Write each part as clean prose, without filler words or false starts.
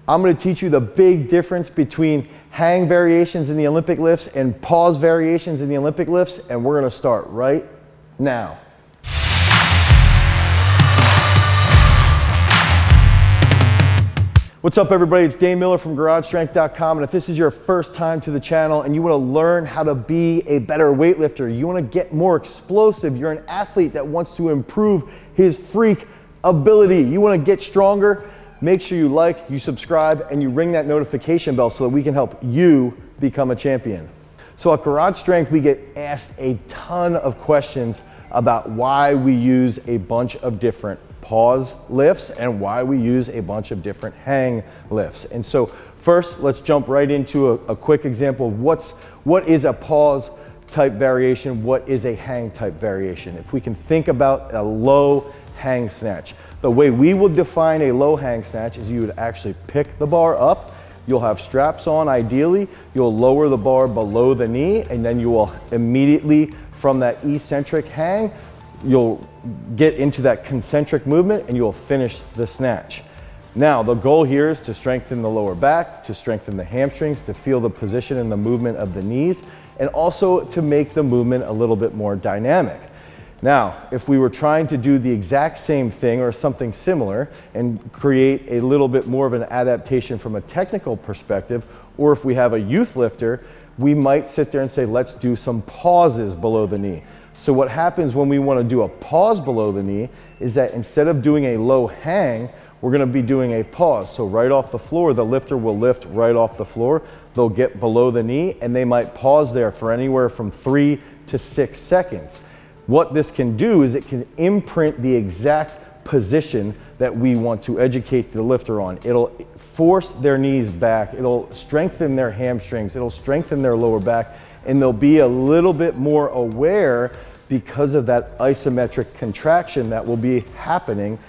I'm going to teach you the big difference between hang variations in the Olympic lifts and pause variations in the Olympic lifts, and we're going to start right now. What's up everybody, it's Dane Miller from GarageStrength.com, and if this is your first time to the channel and you want to learn how to be a better weightlifter, you want to get more explosive, you're an athlete that wants to improve his freak ability, you want to get stronger, make sure you like, you subscribe, and you ring that notification bell so that we can help you become a champion. So at Garage Strength, we get asked a ton of questions about why we use a bunch of different pause lifts and why we use a bunch of different hang lifts. And so first, let's jump right into a quick example of what is a pause type variation, what is a hang type variation. If we can think about a low hang snatch, the way we would define a low hang snatch is you would actually pick the bar up, you'll have straps on ideally, you'll lower the bar below the knee, and then you will immediately from that eccentric hang, you'll get into that concentric movement and you'll finish the snatch. Now, the goal here is to strengthen the lower back, to strengthen the hamstrings, to feel the position and the movement of the knees, and also to make the movement a little bit more dynamic. Now, if we were trying to do the exact same thing or something similar and create a little bit more of an adaptation from a technical perspective, or if we have a youth lifter, we might sit there and say, let's do some pauses below the knee. So what happens when we want to do a pause below the knee is that instead of doing a low hang, we're going to be doing a pause. So right off the floor, the lifter will lift right off the floor. They'll get below the knee and they might pause there for anywhere from 3 to 6 seconds. What this can do is it can imprint the exact position that we want to educate the lifter on. It'll force their knees back. It'll strengthen their hamstrings. It'll strengthen their lower back, and they'll be a little bit more aware because of that isometric contraction that will be happening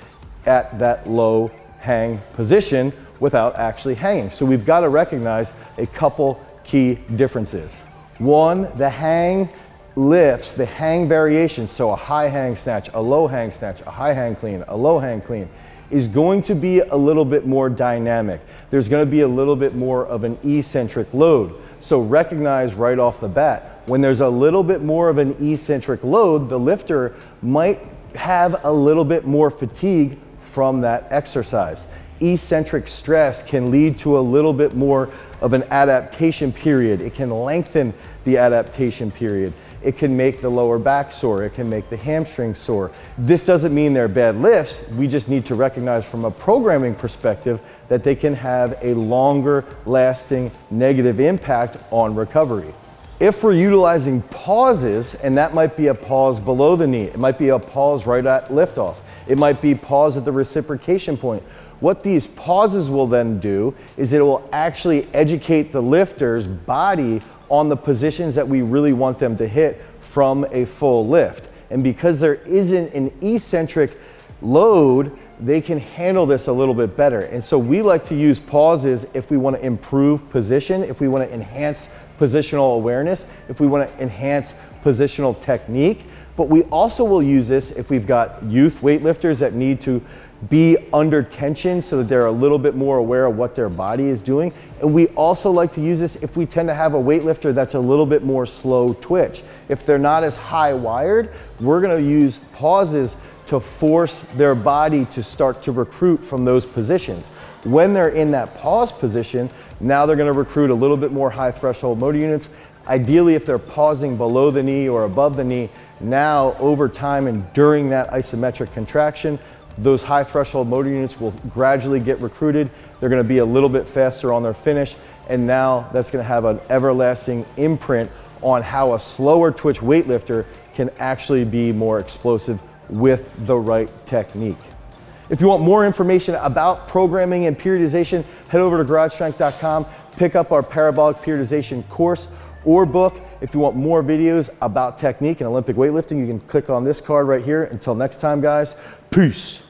at that low hang position without actually hanging. So we've got to recognize a couple key differences. One, the hang lifts, the hang variations, so a high hang snatch, a low hang snatch, a high hang clean, a low hang clean, is going to be a little bit more dynamic. There's going to be a little bit more of an eccentric load. So recognize right off the bat, when there's a little bit more of an eccentric load, the lifter might have a little bit more fatigue from that exercise. Eccentric stress can lead to a little bit more of an adaptation period. It can lengthen the adaptation period. It can make the lower back sore. It can make the hamstring sore. This doesn't mean they're bad lifts. We just need to recognize from a programming perspective that they can have a longer lasting negative impact on recovery. If we're utilizing pauses, and that might be a pause below the knee, it might be a pause right at liftoff, it might be pause at the reciprocation point. What these pauses will then do is it will actually educate the lifter's body on the positions that we really want them to hit from a full lift. And because there isn't an eccentric load, they can handle this a little bit better. And so we like to use pauses if we want to improve position, if we want to enhance positional awareness, if we want to enhance positional technique. But we also will use this if we've got youth weightlifters that need to be under tension so that they're a little bit more aware of what their body is doing. And we also like to use this if we tend to have a weightlifter that's a little bit more slow twitch. If they're not as high wired, we're going to use pauses to force their body to start to recruit from those positions. When they're in that pause position, now they're going to recruit a little bit more high threshold motor units. Ideally, if they're pausing below the knee or above the knee, now over time and during that isometric contraction, those high threshold motor units will gradually get recruited. They're going to be a little bit faster on their finish, and now that's going to have an everlasting imprint on how a slower twitch weightlifter can actually be more explosive with the right technique. If you want more information about programming and periodization, head over to GarageStrength.com, pick up our Parabolic Periodization course or book. If you want more videos about technique and Olympic weightlifting, you can click on this card right here. Until next time, guys, peace.